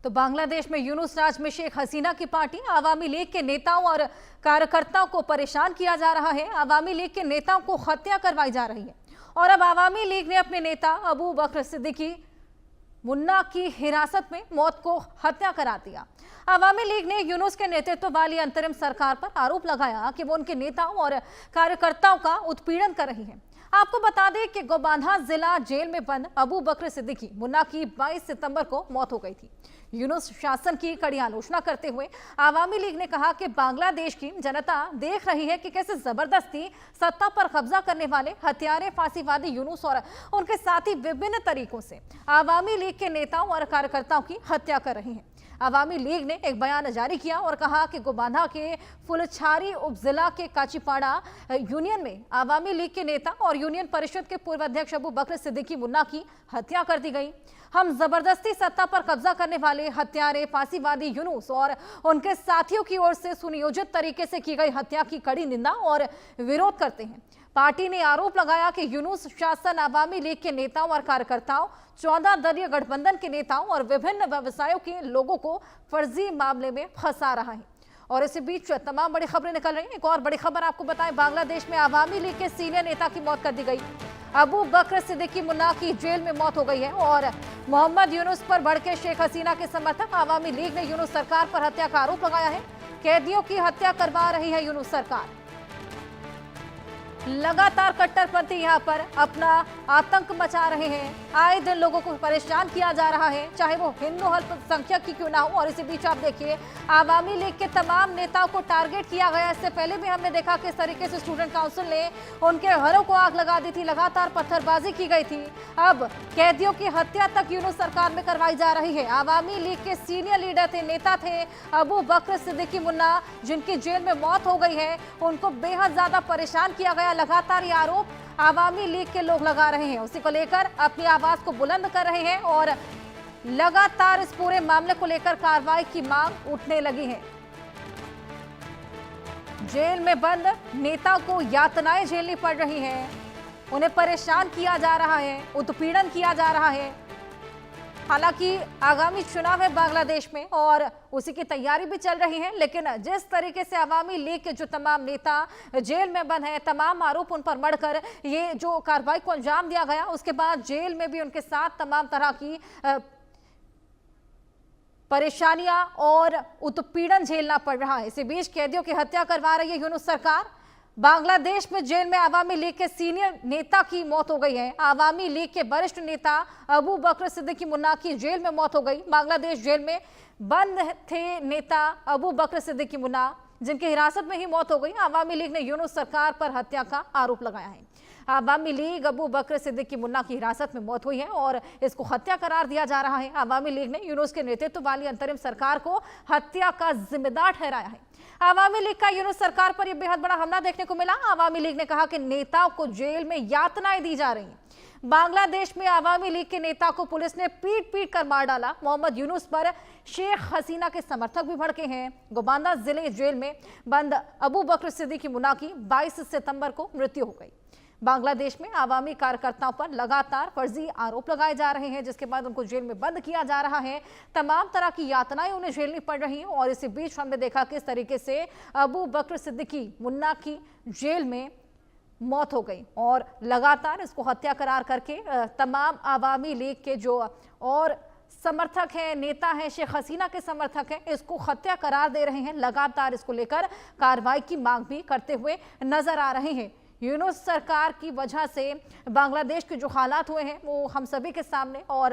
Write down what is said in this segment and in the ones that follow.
तो बांग्लादेश में यूनुस राज में शेख हसीना की पार्टी आवामी लीग के नेताओं और कार्यकर्ताओं को परेशान किया जा रहा है। आवामी लीग के नेताओं को हत्या करवाई जा रही है और अब आवामी लीग ने अपने नेता अबू बकर सिद्दीकी मुन्ना की हिरासत में मौत को हत्या करा दिया। आवामी लीग ने यूनुस के नेतृत्व वाली अंतरिम सरकार पर आरोप लगाया कि वो उनके नेताओं और कार्यकर्ताओं का उत्पीड़न कर रही है। आपको बता दें कि गोबांधा जिला जेल में बंद अबू बकर सिद्दीकी मुन्ना की 22 सितंबर को मौत हो गई थी। यूनुस शासन की कड़ी आलोचना करते हुए आवामी लीग ने कहा कि बांग्लादेश की जनता देख रही है कि कैसे जबरदस्ती सत्ता पर कब्जा करने वाले हत्यारे फांसीवादी यूनुस और उनके साथी विभिन्न तरीकों से आवामी लीग के नेताओं और कार्यकर्ताओं की हत्या कर रही हैं। आवामी लीग ने एक बयान जारी किया और कहा कि गोबांधा के फुलछारी उपजिला के काचीपाड़ा यूनियन में आवामी लीग के नेता और यूनियन परिषद के पूर्व अध्यक्ष अबू बकर सिद्दीकी मुन्ना की हत्या कर दी गई। हम जबरदस्ती सत्ता पर कब्जा करने वाले हत्यारे फांसीवादी यूनुस और उनके साथियों की ओर से सुनियोजित तरीके से की गई हत्या की कड़ी निंदा और विरोध करते हैं। पार्टी ने आरोप लगाया कि यूनुस शासन आवामी लीग के नेताओं और कार्यकर्ताओं, 14 दलीय गठबंधन के नेताओं और विभिन्न व्यवसायों के लोगों को फर्जी मामले में फंसा रहा है। और इसी बीच तमाम बड़ी खबरें निकल रही हैं। एक और बड़ी खबर आपको बताएं, बांग्लादेश में आवामी लीग के सीनियर नेता की मौत कर दी गई। अबू बकर सिद्दीकी मुन्ना की जेल में मौत हो गई है और मोहम्मद यूनुस पर भड़के शेख हसीना के समर्थक आवामी लीग ने यूनुस सरकार पर हत्या का आरोप लगाया है। कैदियों की हत्या करवा रही है यूनुस सरकार। लगातार कट्टरपंथी यहां पर अपना आतंक मचा रहे हैं। आए दिन लोगों को परेशान किया जा रहा है, चाहे वो हिंदू अल्पसंख्यक की क्यों ना हो। और इसी बीच आप देखिए, आवामी लीग के तमाम नेताओं को टारगेट किया गया। इससे पहले भी हमने देखा किस तरीके से स्टूडेंट काउंसिल ने उनके घरों को आग लगा दी थी, लगातार पत्थरबाजी की गई थी। अब कैदियों की हत्या तक यूनुस सरकार में करवाई जा रही है। आवामी लीग के सीनियर लीडर थे, नेता थे अबू बकर सिद्दीकी मुन्ना, जिनकी जेल में मौत हो गई है, उनको बेहद ज्यादा परेशान किया गया। लगातार ये आरोप आवामी लीग के लोग लगा रहे हैं, उसी को लेकर अपनी आवाज को बुलंद कर रहे हैं और लगातार इस पूरे मामले को लेकर कार्रवाई की मांग उठने लगी है। जेल में बंद नेता को यातनाएं झेलनी पड़ रही हैं, उन्हें परेशान किया जा रहा है, उत्पीड़न किया जा रहा है। हालांकि आगामी चुनाव है बांग्लादेश में और उसी की तैयारी भी चल रही है, लेकिन जिस तरीके से आवामी लीग के जो तमाम नेता जेल में बंद हैं, तमाम आरोप उन पर मढ़कर ये जो कार्रवाई को अंजाम दिया गया, उसके बाद जेल में भी उनके साथ तमाम तरह की परेशानियां और उत्पीड़न झेलना पड़ रहा है। इसी बीच कैदियों की हत्या करवा रही है यूनुस सरकार। बांग्लादेश में जेल में आवामी लीग के सीनियर नेता की मौत हो गई है। आवामी लीग के वरिष्ठ नेता अबू बकर सिद्दीकी मुन्ना की जेल में मौत हो गई। बांग्लादेश जेल में बंद थे नेता अबू बकर सिद्दीकी मुन्ना, जिनकी हिरासत में ही मौत हो गई। आवामी लीग ने यूनुस सरकार पर हत्या का आरोप लगाया है। आवामी लीग अबू बकर सिद्दीकी मुन्ना की हिरासत में मौत हुई है और इसको हत्या करार दिया जा रहा है। आवामी लीग ने यूनुस के नेतृत्व वाली अंतरिम सरकार को हत्या का जिम्मेदार ठहराया है। आवामी लीग का यूनुस सरकार पर यह बेहद बड़ा हमला देखने को मिला। आवामी लीग ने कहा कि नेताओं को जेल में यातनाएं दी जा रही हैं। बांग्लादेश में आवामी लीग के नेता को पुलिस ने पीट पीट कर मार डाला। मोहम्मद यूनुस पर शेख हसीना के समर्थक भी भड़के हैं। गोबांदा जिले जेल में बंद अबू बकर सिद्दीकी मुन्ना की 22 सितंबर को मृत्यु हो गई। बांग्लादेश में आवामी कार्यकर्ताओं पर लगातार फर्जी आरोप लगाए जा रहे हैं, जिसके बाद उनको जेल में बंद किया जा रहा है। तमाम तरह की यातनाएं उन्हें झेलनी पड़ रही हैं और इसी बीच हमने देखा किस तरीके से अबू बकर सिद्दीकी मुन्ना की जेल में मौत हो गई और लगातार इसको हत्या करार करके तमाम आवामी लीग के जो और समर्थक हैं, नेता हैं, शेख हसीना के समर्थक हैं, इसको हत्या करार दे रहे हैं। लगातार इसको लेकर कार्रवाई की मांग भी करते हुए नजर आ रहे हैं। यूनुस सरकार की वजह से बांग्लादेश के जो हालात हुए हैं वो हम सभी के सामने, और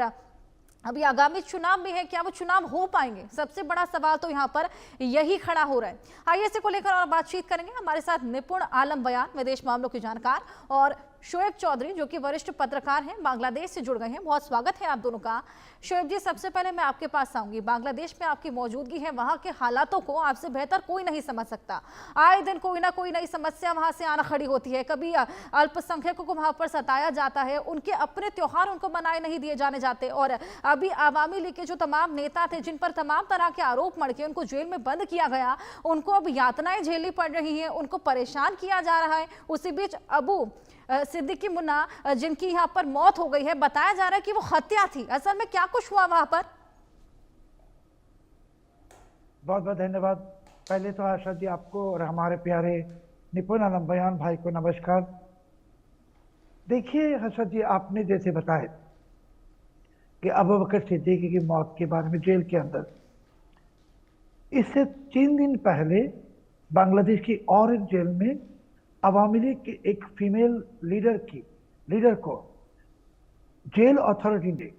अभी आगामी चुनाव भी है, क्या वो चुनाव हो पाएंगे? सबसे बड़ा सवाल तो यहाँ पर यही खड़ा हो रहा है। आइए इसी को लेकर और बातचीत करेंगे। हमारे साथ निपुण आलम बयान, विदेश मामलों के जानकार, और शोएब चौधरी जो कि वरिष्ठ पत्रकार हैं, बांग्लादेश से जुड़ गए हैं। बहुत स्वागत है आप दोनों का। शोएब जी, सबसे पहले मैं आपके पास आऊंगी। बांग्लादेश में आपकी मौजूदगी है, वहां के हालातों को आपसे बेहतर कोई नहीं समझ सकता। आए दिन कोई ना कोई नई समस्या वहां से आना खड़ी होती है। कभी अल्पसंख्यकों को वहां पर सताया जाता है, उनके अपने त्योहार उनको मनाए नहीं दिए जाने जाते, और अभी आवामी लीग के जो तमाम नेता थे जिन पर तमाम तरह के आरोप मढ़ के उनको जेल में बंद किया गया, उनको अब यातनाएं झेलनी पड़ रही हैं, उनको परेशान किया जा रहा है। उसी बीच अबू सिद्दीकी मुन्ना, जिनकी यहाँ पर मौत हो गई है, बताया जा रहा है कि वो हत्या थी। असल में क्या कुछ हुआ वहां पर? बहुत बहुत धन्यवाद। पहले तो आशा जी आपको और हमारे प्यारे निपुण आलम बयान भाई को नमस्कार। देखिए हर्षद जी, आपने जैसे बताया कि अबू बकर सिद्दीकी की मौत के बारे में जेल के अंदर, इससे 3 दिन पहले बांग्लादेश की और एक जेल में अवामी लीग की एक फीमेल लीडर को जेल अथॉरिटी ने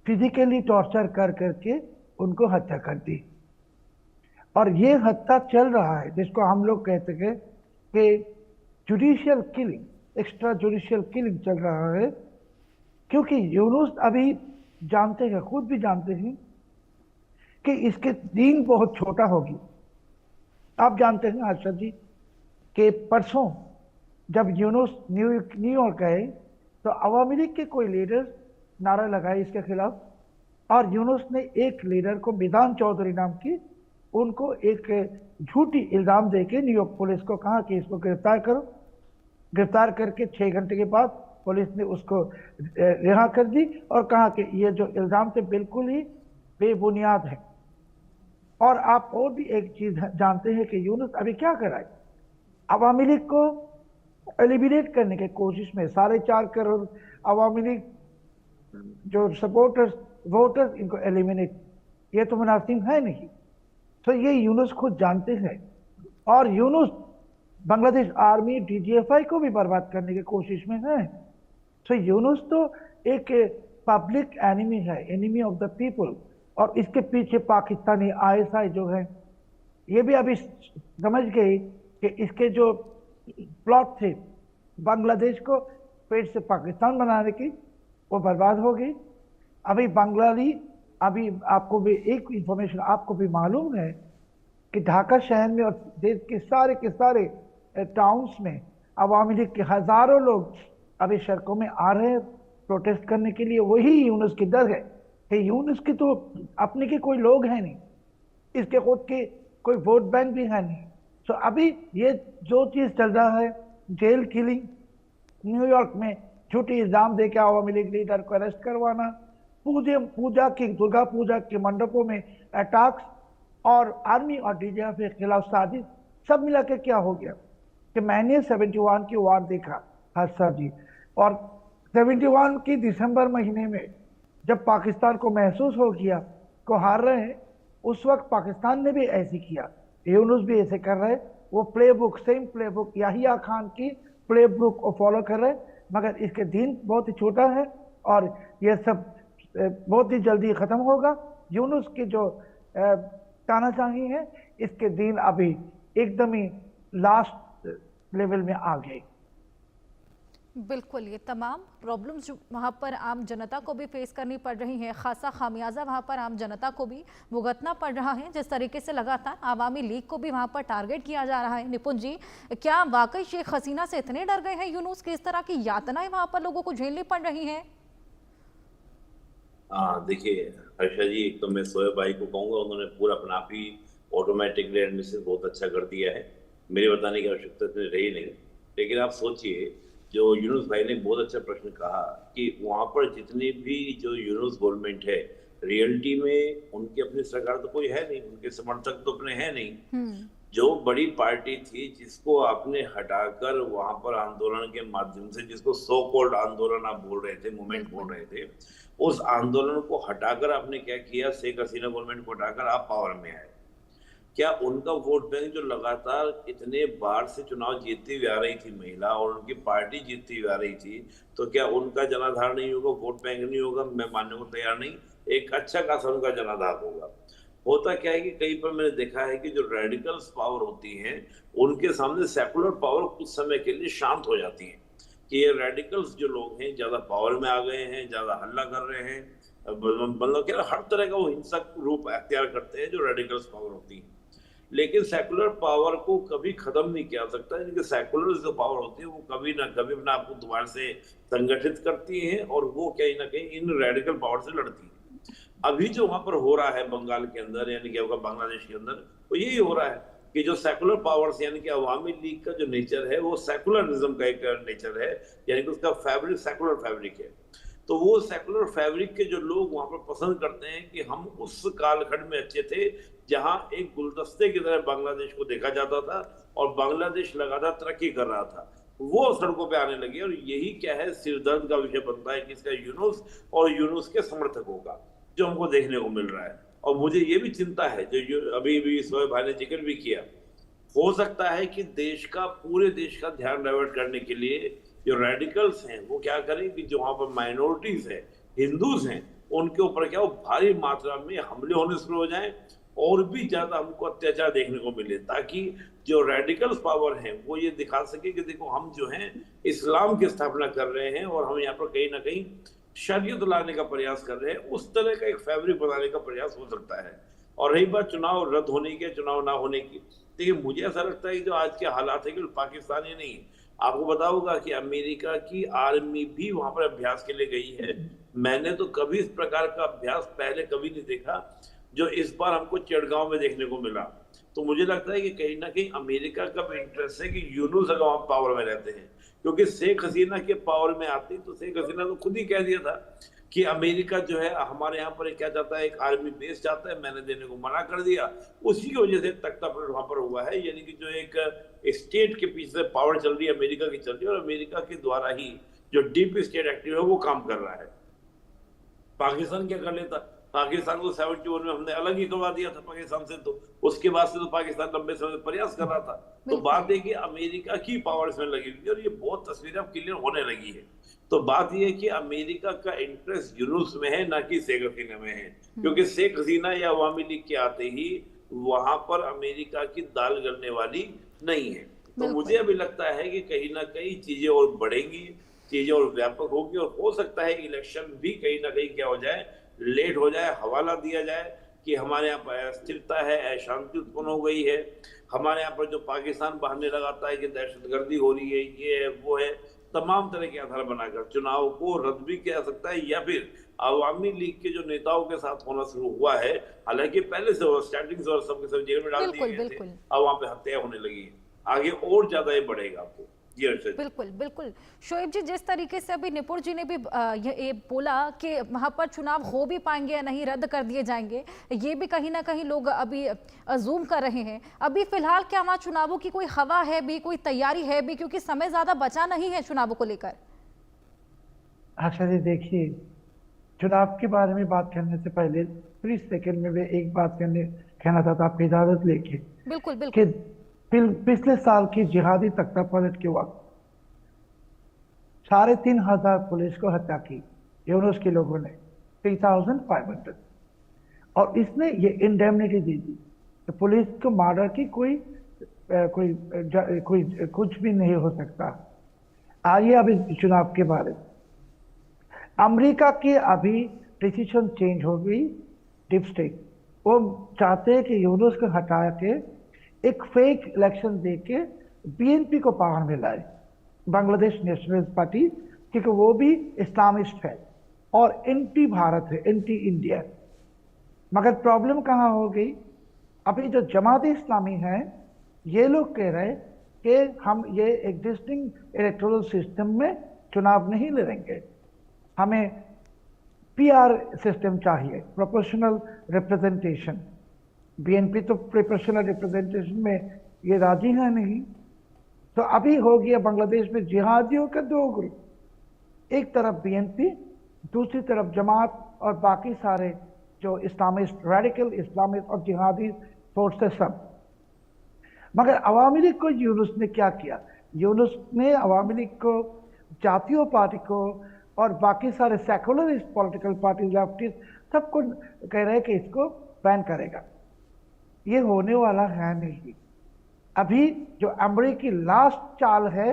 फिजिकली टॉर्चर कर करके उनको हत्या कर दी। और ये हत्या चल रहा है जिसको हम लोग कहते हैं कि judicial killing, extra judicial killing चल रहा है। क्योंकि यूनुस अभी जानते हैं, खुद भी जानते हैं कि इसके दिन बहुत छोटा होगी। आप जानते हैं हर्षद जी कि परसों जब यूनुस न्यूयॉर्क गए तो अवामी लीग के कोई लीडर नारा लगाए इसके खिलाफ, और यूनुस ने एक लीडर को, मिजान चौधरी नाम की, उनको एक झूठी इल्जाम देके न्यूयॉर्क पुलिस को कहा कि इसको गिरफ्तार करो। गिरफ्तार करके 6 घंटे के बाद पुलिस ने उसको रिहा कर दी और कहा कि ये जो इल्जाम थे बिल्कुल ही बेबुनियाद है। और आप और भी एक चीज जानते हैं कि यूनुस अभी क्या कर रहा है, अवामी लीग को एलिमिनेट करने की कोशिश में 4.5 करोड़ अवामी लीग जो सपोर्टर्स, वोटर्स, इनको एलिमिनेट, ये तो मुनासिब है नहीं। तो ये यूनुस खुद जानते हैं। और यूनुस बांग्लादेश आर्मी, डीजीएफआई को भी बर्बाद करने की कोशिश में है। तो यूनुस तो एक पब्लिक एनिमी है, एनिमी ऑफ द पीपल। और इसके पीछे पाकिस्तानी आईएसआई जो है, ये भी अभी समझ गई कि इसके जो प्लॉट थे बांग्लादेश को पेट से पाकिस्तान बनाने की, वो बर्बाद हो गई। अभी आपको भी एक इंफॉर्मेशन आपको भी मालूम है कि ढाका शहर में और देश के सारे टाउन्स में अवामी लीग के हजारों लोग अभी सड़कों में आ रहे हैं प्रोटेस्ट करने के लिए। वही यूनुस की डर है कि यूनुस की तो अपने के कोई लोग हैं नहीं, इसके खुद के कोई वोट बैंक भी है नहीं। तो अभी ये जो चीज चल रहा है, जेल किलिंग, न्यूयॉर्क में झूठी इल्जाम देकर अवामी लीग लीडर को अरेस्ट करवाना, दुर्गा पूजा के मंडपों में अटैक्स, और आर्मी और डीजीएफ के खिलाफ साजिश, सब मिला के क्या हो गया कि मैंने 71 की वार देखा हर्षद जी। और 71 की दिसंबर महीने में जब पाकिस्तान को महसूस हो गया को हार रहे हैं, उस वक्त पाकिस्तान ने भी ऐसे किया, यूनुस भी ऐसे कर रहे। वो playbook, same playbook, Yahya Khan की प्लेबुक को फॉलो कर रहे, मगर इसके दिन बहुत ही छोटा है और ये सब बहुत ही जल्दी खत्म होगा। यूनुस की जो तानाशाही है, इसके दिन अभी एकदम ही लास्ट लेवल में आ गए। बिल्कुल, ये तमाम प्रॉब्लम्स जो वहाँ पर आम जनता को भी फेस करनी पड़ रही हैं, खासा खामियाजा वहाँ पर आम जनता को भी भुगतना पड़ रहा है। जिस तरीके से लगातार आवामी लीग को भी वहाँ पर टारगेट किया जा रहा है। निपुण जी, क्या वाकई शेख हसीना से इतने डर गए हैं यूनुस कि इस तरह की यातनाएं वहाँ पर लोगों को झेलनी पड़ रही हैं? देखिए हर्षा जी, एक तो मैं सोएब भाई को कहूँगा, उन्होंने पूरा अपना आप ही ऑटोमेटिक एडमिशन बहुत अच्छा कर दिया है, मेरे बताने की आवश्यकता इतनी रही नहीं। लेकिन आप सोचिए, जो यूनुस भाई ने बहुत अच्छा प्रश्न कहा कि वहाँ पर जितनी भी जो यूनुस गवर्नमेंट है, रियलिटी में उनकी अपनी सरकार तो कोई है नहीं, उनके समर्थक तो अपने हैं नहीं। जो बड़ी पार्टी थी जिसको आपने हटाकर वहां पर आंदोलन के माध्यम से, जिसको सो कॉल्ड आंदोलन आप बोल रहे थे, मूवमेंट बोल रहे थे, उस आंदोलन को हटाकर आपने क्या किया, शेख हसीना गवर्नमेंट को हटाकर आप पावर में आए। क्या उनका वोट बैंक जो लगातार इतने बार से चुनाव जीतती हुई आ रही थी महिला, और उनकी पार्टी जीतती हुई आ रही थी, तो क्या उनका जनाधार नहीं होगा, वोट बैंक नहीं होगा? मैं मानने को तैयार नहीं। एक अच्छा खासा उनका जनाधार होगा। होता क्या है कि कई पर मैंने देखा है कि जो रेडिकल्स पावर होती हैं, उनके सामने सेकुलर पावर कुछ समय के लिए शांत हो जाती है कि ये रेडिकल्स जो लोग हैं ज्यादा पावर में आ गए हैं, ज्यादा हल्ला कर रहे हैं, मतलब क्या हर तरह का वो हिंसक रूप अख्तियार करते हैं जो रेडिकल्स पावर होती है। लेकिन सेकुलर पावर को कभी खत्म नहीं किया सकता, क्योंकि सेकुलर जो पावर होती है वो कभी ना कभी अपने आप को दोबारा से संगठित करती है और वो कहीं ना कहीं इन रेडिकल पावर से लड़ती है। अभी जो वहां पर हो रहा है बंगाल के अंदर, यानी कि बांग्लादेश के अंदर, वो यही हो रहा है कि जो सेकुलर पावर्स, यानी कि अवामी लीग का जो नेचर है वो सेकुलरिज्म का एक नेचर है, यानी कि उसका फैब्रिक सेकुलर फैब्रिक है। तो वो सेकुलर फैब्रिक के जो लोग वहां पर पसंद करते हैं कि हम उस कालखंड में अच्छे थे जहां एक गुलदस्ते की तरह बांग्लादेश को देखा जाता था और बांग्लादेश लगातार तरक्की कर रहा था, वो सड़कों पे आने लगे। और यही क्या है, सिरदर्द का विषय बनता है किसका, यूनुस और यूनुस के समर्थकों का, जो हमको देखने को मिल रहा है। और मुझे ये भी चिंता है, जो अभी भी शोएब भाई ने जिक्र भी किया, हो सकता है कि पूरे देश का ध्यान डाइवर्ट करने के लिए जो रेडिकल्स हैं वो क्या करें कि जो वहां पर माइनॉरिटीज हैं, हिंदूज हैं, उनके ऊपर क्या हो भारी मात्रा में हमले होने शुरू हो जाएं और भी ज्यादा हमको अत्याचार देखने को मिले, ताकि जो रेडिकल्स पावर है वो ये दिखा सके कि देखो हम जो हैं इस्लाम की स्थापना कर रहे हैं और हम यहाँ पर कहीं ना कहीं शरीयत लाने का प्रयास कर रहे हैं। उस तरह का एक फैब्रिक बनाने का प्रयास हो सकता है। और रही बात चुनाव रद्द होने की, चुनाव ना होने की, देखिए मुझे ऐसा लगता है कि जो आज के हालात है कि पाकिस्तान ही नहीं, आपको पता होगा कि अमेरिका की आर्मी भी वहां पर अभ्यास के लिए गई है। मैंने तो कभी इस प्रकार का अभ्यास पहले कभी नहीं देखा जो इस बार हमको चिड़गांव में देखने को मिला। तो मुझे लगता है कि कहीं ना कहीं अमेरिका का भी इंटरेस्ट है कि यूनुस अगर वहां पावर में रहते हैं, क्योंकि शेख हसीना के पावर में आती तो शेख हसीना तो खुद ही कह दिया था कि अमेरिका जो है हमारे यहाँ पर क्या चाहता है, एक आर्मी बेस चाहता है, मैंने देने को मना कर दिया। उसी की वजह से तख्ता पलट वहां पर हुआ है, यानी कि जो एक स्टेट के पीछे पावर चल रही है अमेरिका की चल रही है और अमेरिका के द्वारा ही जो डीप स्टेट एक्टिव है वो काम कर रहा है। पाकिस्तान क्या कर लेता, पाकिस्तान को 71 में हमने अलग ही करवा दिया था पाकिस्तान से, तो उसके बाद से तो पाकिस्तान लंबे समय प्रयास कर रहा था। तो बात है कि अमेरिका की पावर इसमें लगी हुई है और ये बहुत तस्वीरें अब क्लियर होने लगी है। तो बात यह है कि अमेरिका का इंटरेस्ट यूनुस में है, ना कि शेख हसीना में है, क्योंकि शेख हसीना या अवामी लीग के आते ही वहां पर अमेरिका की दाल गलने वाली नहीं है। तो मुझे अभी लगता है कि कहीं ना कहीं चीजें और बढ़ेंगी, चीजें और व्यापक होगी और हो सकता है इलेक्शन भी कहीं ना कहीं क्या हो जाए, लेट हो जाए, हवाला दिया जाए कि हमारे यहाँ पर अस्थिरता है, अशांति उत्पन्न हो गई है, हमारे यहाँ पर जो पाकिस्तान बहाने लगाता है कि दहशतगर्दी हो रही है, ये है वो है, तमाम तरह के आधार बनाकर चुनाव को रद्द भी किया सकता है या फिर अवामी लीग के जो नेताओं के साथ होना शुरू हुआ है, हालांकि पहले से स्टार्टिंग से और सबके सब जेल में डाल दिए गए थे, अब वहां पे हत्या होने लगी है, आगे और ज्यादा ये बढ़ेगा आपको। बिल्कुल बिल्कुल शोएब जी, जिस तरीके से अभी निपुण जी ने भी ये बोला कि वहां पर चुनाव हो भी पाएंगे या नहीं, रद्द कर दिए जाएंगे, ये भी कहीं ना कहीं लोग अभी अजूम कर रहे हैं। अभी फिलहाल क्या वहां चुनावों की कोई हवा है भी, कोई तैयारी है भी, क्योंकि समय ज्यादा बचा नहीं है चुनावों को लेकर? आशा जी देखिए, चुनाव के बारे में बात करने से पहले 30 सेकंड में मैं एक बात कहना चाहता, आपकी इजाजत लेके। बिल्कुल बिल्कुल। पिछले साल की जिहादी तख्ता पलट के वक्त 3,500 पुलिस को हत्या की यूनुस के लोगों ने, 3,500, और इसने ये इंडेमनिटी दी थी तो पुलिस को मर्डर की कोई कुछ भी नहीं हो सकता। आइए अभी चुनाव के बारे में। अमेरिका की अभी डिसीजन चेंज हो गई, डीप स्टेट वो चाहते हैं कि यूनुस को हटा के एक फेक इलेक्शन देके बीएनपी को पावर में लाए, बांग्लादेश नेशनलिस्ट पार्टी, क्योंकि वो भी इस्लामिस्ट है और एंटी भारत है, एंटी इंडिया। मगर प्रॉब्लम कहाँ हो गई, अभी जो जमात इस्लामी है ये लोग कह रहे हैं कि हम ये एग्जिस्टिंग इलेक्टोरल सिस्टम में चुनाव नहीं लड़ेंगे, हमें पीआर सिस्टम चाहिए, प्रोपोर्शनल रिप्रेजेंटेशन। बीएनपी तो प्रोपोर्शनल रिप्रेजेंटेशन में ये राजी है नहीं। तो अभी हो गया बांग्लादेश में जिहादियों का दो ग्रुप, एक तरफ बीएनपी, दूसरी तरफ जमात और बाकी सारे जो इस्लामिस्ट, रेडिकल इस्लामिस्ट और जिहादी फोर्सेस सब। मगर अवामी लीग को यूनुस ने क्या किया, यूनुस ने अवामी लीग को, जातीय पार्टी को और बाकी सारे सेकुलरिस्ट पॉलिटिकल पार्टी, लेफ्टिस्ट, सबको कह रहे हैं कि इसको बैन करेगा। ये होने वाला है नहीं। अभी जो अमेरिकी लास्ट चाल है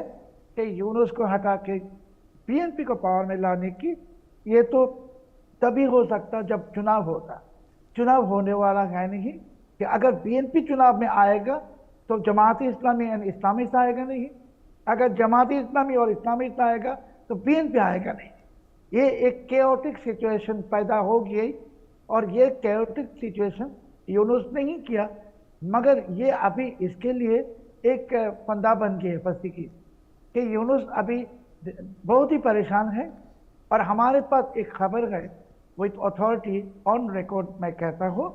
कि यूनुस को हटा के बीएनपी को पावर में लाने की, ये तो तभी हो सकता जब चुनाव होगा। चुनाव होने वाला है नहीं कि अगर बीएनपी चुनाव में आएगा तो जमात इस्लामी यानी इस्लामिस्ट आएगा नहीं, अगर जमात इस्लामी और इस्लामिस्ट आएगा तो बीएनपी आएगा नहीं। ये एक केओटिक सिचुएशन पैदा हो गई और ये केओटिक सिचुएशन यूनुस ने ही किया, मगर ये अभी इसके लिए एक फंदा बन गई है फंसी की कि यूनुस अभी बहुत ही परेशान है और हमारे पास एक खबर है विथ अथॉरिटी ऑन रिकॉर्ड, मैं कहता हूँ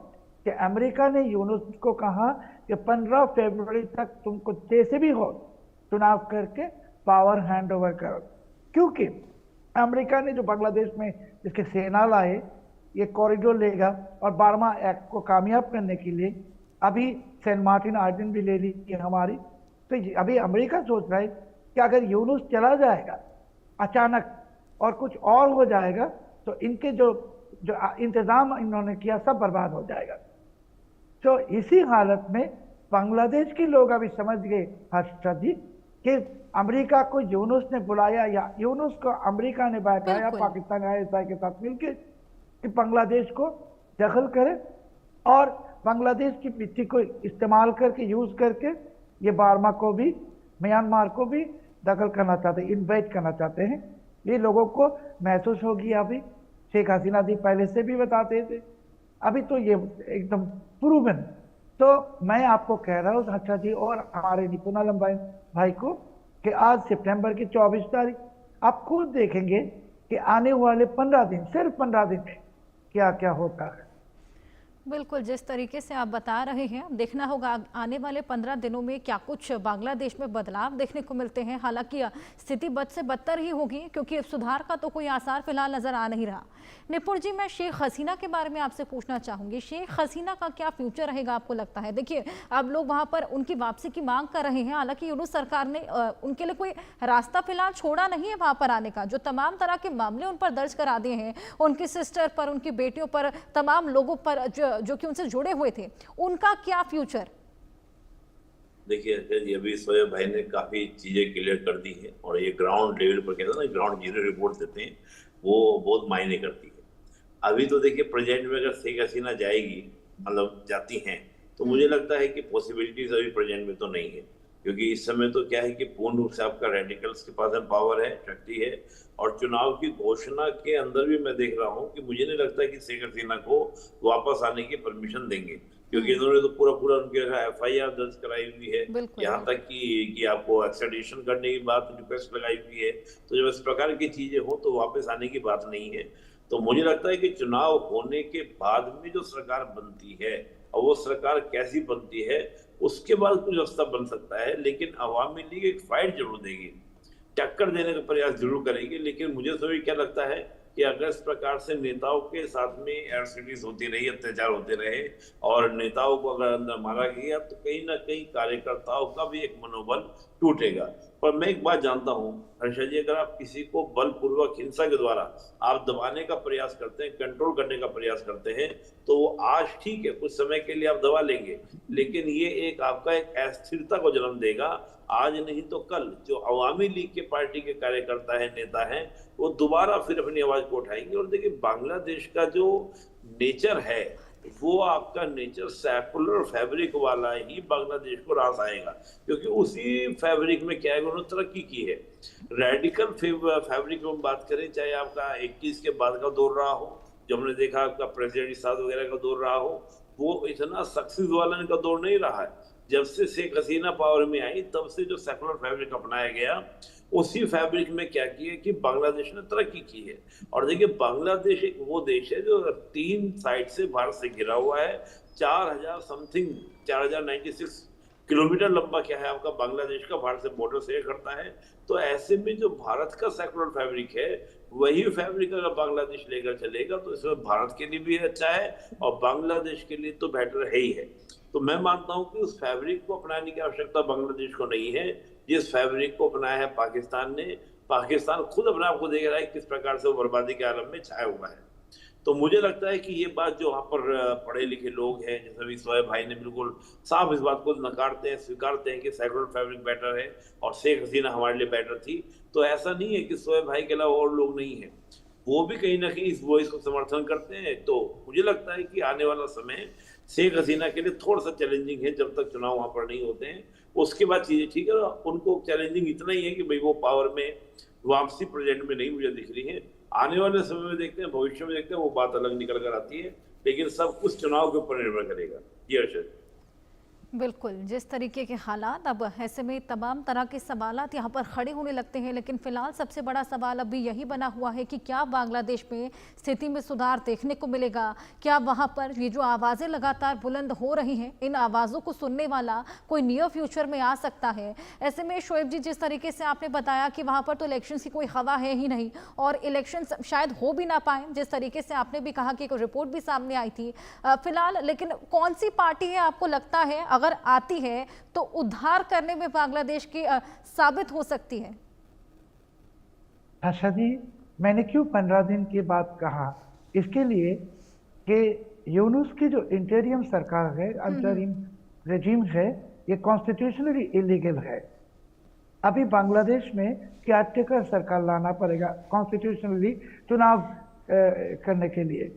कि अमेरिका ने यूनुस को कहा कि 15 फरवरी तक तुमको जैसे भी हो चुनाव करके पावर हैंड ओवर करो, क्योंकि अमेरिका ने जो बांग्लादेश में जिसके सेना लाए ये कॉरिडोर लेगा और बर्मा एक्ट को कामयाब करने के लिए अभी सेंट मार्टिन आइलैंड भी ले ली हमारी। तो अभी अमेरिका सोच रहा है कि अगर यूनुस चला जाएगा अचानक और कुछ और हो जाएगा तो इनके जो इंतजाम इन्होंने किया सब बर्बाद हो जाएगा। तो इसी हालत में बांग्लादेश के लोग अभी समझ गए हर्षद जी कि अमेरिका को यूनुस ने बुलाया या यूनुस को अमेरिका ने बैठाया पाकिस्तान ISI के साथ मिलकर कि बांग्लादेश को दखल करे और बांग्लादेश की मिट्टी को इस्तेमाल करके यूज करके ये बर्मा को भी म्यांमार को भी दखल करना चाहते हैं, इन्वाइट करना चाहते हैं। ये लोगों को महसूस होगी। अभी शेख हसीना जी पहले से भी बताते थे, अभी तो ये एकदम प्रूवन। तो मैं आपको कह रहा हूँ अच्छा जी और हमारे निपुण आलम भाई को कि आज सितंबर की 24 तारीख आप खुद देखेंगे कि आने वाले 15 दिन, सिर्फ 15 दिन में क्या क्या होता है। बिल्कुल, जिस तरीके से आप बता रहे हैं, देखना होगा आने वाले 15 दिनों में क्या कुछ बांग्लादेश में बदलाव देखने को मिलते हैं। हालांकि स्थिति बद से बदतर ही होगी क्योंकि अब सुधार का तो कोई आसार फिलहाल नजर आ नहीं रहा। निपुण जी, मैं शेख हसीना के बारे में आपसे पूछना चाहूंगी, शेख हसीना का क्या फ्यूचर रहेगा आपको लगता है? देखिए, अब लोग वहां पर उनकी वापसी की मांग कर रहे हैं, हालांकि यूनुस सरकार ने उनके लिए कोई रास्ता फिलहाल छोड़ा नहीं है वहां पर आने का। जो तमाम तरह के मामले उन पर दर्ज करा दिए हैं, उनकी सिस्टर पर, उनकी बेटियों पर, तमाम लोगों पर जो कि उनसे जुड़े हुए थे, उनका क्या फ्यूचर? देखिए, अभी शोएब भाई ने काफी चीजें क्लियर कर दी है और ये ग्राउंड लेवल पर कहते हैं ना, ग्राउंड जीरो रिपोर्ट देते हैं, वो बहुत मायने करती है। अभी तो देखिए प्रेजेंट में अगर शेख हसीना जाएगी, मतलब जाती हैं, तो मुझे लगता है कि पॉसिबिलिटीज अभी प्रेजेंट में तो नहीं है, क्योंकि इस समय तो क्या है कि पूर्ण रूप से आपका रेडिकल्स के पास पावर है, शक्ति है। और चुनाव की घोषणा के अंदर भी मैं देख रहा हूँ कि मुझे नहीं लगता कि शेख हसीना को वापस आने की परमिशन देंगे, क्योंकि इन्होंने तो पूरा उनके FIR दर्ज कराई हुई है, यहाँ तक कि आपको एक्सट्रेडिशन करने की बात रिक्वेस्ट लगाई हुई है। तो जब इस प्रकार की चीजें हो तो वापस आने की बात नहीं है। तो मुझे लगता है कि चुनाव होने के बाद में जो सरकार बनती है और वो सरकार कैसी बनती है उसके बाद कुछ रास्ता बन सकता है, लेकिन अवामी लीग एक फाइट जरूर देगी, टक्कर देने का प्रयास जरूर करेगी। लेकिन मुझे तो क्या लगता है कि अगर इस प्रकार से नेताओं के साथ में एट्रोसिटीज होती रही, अत्याचार होते रहे और नेताओं को अगर अंदर मारा गया तो कहीं ना कहीं कार्यकर्ताओं का भी एक मनोबल टूटेगा। पर मैं एक बात जानता हूँ हर्षा जी, अगर आप किसी को बलपूर्वक हिंसा के द्वारा आप दबाने का प्रयास करते हैं, कंट्रोल करने का प्रयास करते हैं, तो वो आज ठीक है, कुछ समय के लिए आप दबा लेंगे, लेकिन ये एक आपका एक अस्थिरता को जन्म देगा। आज नहीं तो कल जो अवामी लीग के पार्टी के कार्यकर्ता है, नेता हैं, वो दोबारा फिर अपनी आवाज को उठाएंगे। और देखिए, बांग्लादेश का जो नेचर है वो आपका नेचर सेकुलर फैब्रिक वाला ही बांग्लादेश को रास आएगा, क्योंकि उसी फैब्रिक में क्या है, उन्होंने तरक्की की है। रेडिकल फैब्रिक में बात करें, चाहे आपका 21 के बाद का दौर रहा हो, जो हमने देखा आपका प्रेसिडेंट साद वगैरह का दौर रहा हो, वो इतना सक्सेस वाला इनका दौर नहीं रहा है। जब से शेख हसीना पावर में आई तब से जो सेकुलर फैब्रिक अपनाया गया, उसी फैब्रिक में क्या किया कि बांग्लादेश ने तरक्की की है। और देखिए, बांग्लादेश एक वो देश है जो 3 साइड से भारत से घिरा हुआ है। 4096 किलोमीटर लंबा क्या है आपका बांग्लादेश का भारत से बॉर्डर शेयर करता है। तो ऐसे में जो भारत का सेकुलर फैब्रिक है, वही फैब्रिक अगर बांग्लादेश लेकर चलेगा तो इसमें भारत के लिए भी अच्छा है और बांग्लादेश के लिए तो बेटर है ही है। तो मैं मानता हूं कि उस फैब्रिक को अपनाने की आवश्यकता बांग्लादेश को नहीं है, जिस फैब्रिक को अपनाया है पाकिस्तान ने। पाकिस्तान खुद अपने आप को देख रहा है किस प्रकार से वो बर्बादी के आलम में छाया हुआ है। तो मुझे लगता है कि ये बात जो वहाँ पर पढ़े लिखे लोग हैं, जैसे अभी शोएब भाई ने बिल्कुल साफ इस बात को नकारते हैं, स्वीकारते हैं कि सेकुलर फैब्रिक बेटर है और शेख हसीना हमारे लिए बेटर थी। तो ऐसा नहीं है कि शोएब भाई के अलावा और लोग नहीं है, वो भी कहीं ना कहीं इस वॉइस को समर्थन करते हैं। तो मुझे लगता है कि आने वाला समय शेख हसीना के लिए थोड़ा सा चैलेंजिंग है, जब तक चुनाव वहाँ पर नहीं होते हैं। उसके बाद चीजें ठीक है, उनको चैलेंजिंग इतना ही है कि भाई वो पावर में वापसी प्रेजेंट में नहीं मुझे दिख रही है। आने वाले समय में देखते हैं, भविष्य में देखते हैं, वो बात अलग निकल कर आती है, लेकिन सब कुछ चुनाव के ऊपर निर्भर करेगा। जी अर्षद। बिल्कुल, जिस तरीके के हालात अब ऐसे में तमाम तरह के सवालात यहाँ पर खड़े होने लगते हैं, लेकिन फिलहाल सबसे बड़ा सवाल अभी यही बना हुआ है कि क्या बांग्लादेश में स्थिति में सुधार देखने को मिलेगा? क्या वहाँ पर ये जो आवाज़ें लगातार बुलंद हो रही हैं, इन आवाज़ों को सुनने वाला कोई नियर फ्यूचर में आ सकता है? ऐसे में शोएब जी, जिस तरीके से आपने बताया कि वहाँ पर तो इलेक्शन की कोई हवा है ही नहीं और इलेक्शन शायद हो भी ना पाए, जिस तरीके से आपने भी कहा कि एक रिपोर्ट भी सामने आई थी फिलहाल, लेकिन कौन सी पार्टी है आपको लगता है अगर आती है तो उद्धार करने में बांग्लादेश की साबित हो सकती है? आशा जी, मैंने क्यों 15 दिन की बात कहा? इसके लिए कि यूनुस की जो इंटरियम सरकार है, अंतरिम रेजिम है, ये कॉन्स्टिट्यूशनली इलीगल है। अभी बांग्लादेश में केयरटेकर सरकार लाना पड़ेगा कॉन्स्टिट्यूशनली चुनाव करने के लिए,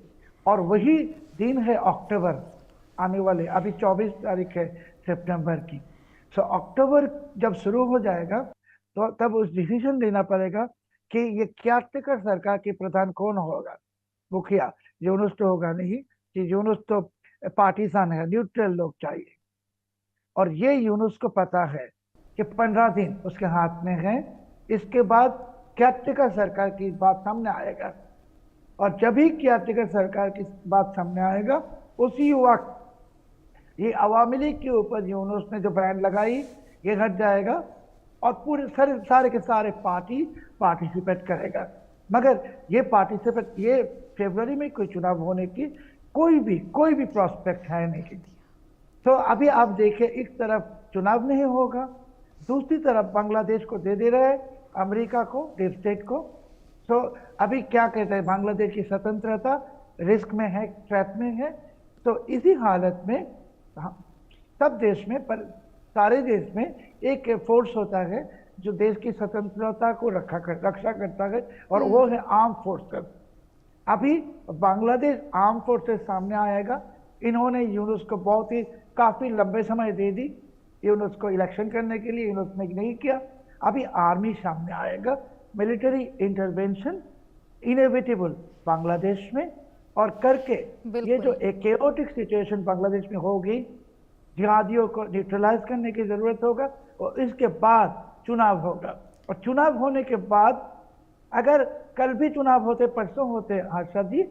और वही दिन है अक्टूबर आने वाले, अभी 24 तारीख है सितंबर की। सो अक्टूबर जब शुरू हो जाएगा तो तब उस डिसीजन लेना पड़ेगा कि ये केयरटेकर सरकार के प्रधान कौन होगा। मुखिया यूनुस तो होगा नहीं, कि यूनुस तो पार्टीसान है, न्यूट्रल लोग चाहिए। और ये यूनुस को पता है कि 15 दिन उसके हाथ में है, इसके बाद केयरटेकर सरकार की बात सामने आएगा, और जब भी केयरटेकर सरकार की बात सामने आएगा उसी वक्त ये अवामी लीग के ऊपर यूनुस ने जो बैन लगाई ये हट जाएगा और पूरे सारे के सारे पार्टी पार्टिसिपेट करेगा। मगर ये पार्टिसिपेट, ये फरवरी में कोई चुनाव होने की कोई भी प्रोस्पेक्ट है नहीं। तो अभी आप देखिए, एक तरफ चुनाव नहीं होगा, दूसरी तरफ बांग्लादेश को दे रहे हैं अमेरिका को, डीप स्टेट को। तो अभी क्या कहते हैं, बांग्लादेश की स्वतंत्रता रिस्क में है, थ्रेट में है। तो इसी हालत में सब देश में, पर सारे देश में एक फोर्स होता है जो देश की स्वतंत्रता को रक्षा करता है, और वो है आर्म फोर्सेस। अभी बांग्लादेश आर्म फोर्सेस सामने आएगा। इन्होंने यूनुस को बहुत ही काफी लंबे समय दे दी यूनुस को इलेक्शन करने के लिए, यूनुस ने नहीं किया। अभी आर्मी सामने आएगा, मिलिट्री इंटरवेंशन इनएविटेबल बांग्लादेश में, और करके ये जो एक केओटिक सिचुएशन बांग्लादेश में होगी, जिहादियों को न्यूट्रलाइज करने की जरूरत होगा, और इसके बाद चुनाव होगा। और चुनाव होने के बाद अगर कल भी चुनाव होते, परसों होते हर्षद जी,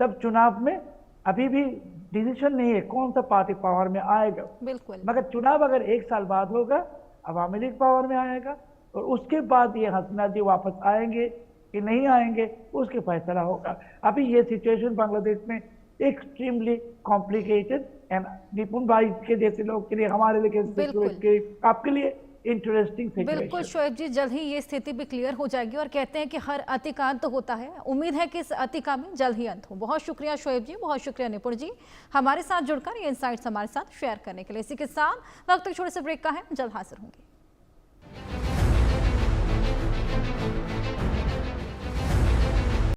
तब चुनाव में अभी भी डिसीजन नहीं है कौन सा पार्टी पावर में आएगा। बिल्कुल, मगर चुनाव अगर एक साल बाद होगा, अवामी लीग पावर में आएगा, और उसके बाद ये हसीना जी वापस आएंगे कि नहीं आएंगे, उसके फैसला होगा। अभी ये सिचुएशन बांग्लादेश में एक्सट्रीमली कॉम्प्लिकेटेड एंड निपुण भाई के जैसे लोग के लिए, हमारे लिए, आपके लिए इंटरेस्टिंग सिचुएशन। बिल्कुल शोएब जी, जल्द ही ये स्थिति भी क्लियर हो जाएगी, और कहते हैं कि हर अति का अंत होता है। उम्मीद है कि इस अति का भी जल्द ही अंत हो। बहुत शुक्रिया शोएब जी, बहुत शुक्रिया निपुण जी, हमारे साथ जुड़कर ये इनसाइट्स हमारे साथ शेयर करने के लिए। इसी के साथ वक्त एक छोटे से ब्रेक का है, जल्द हाजिर होंगे।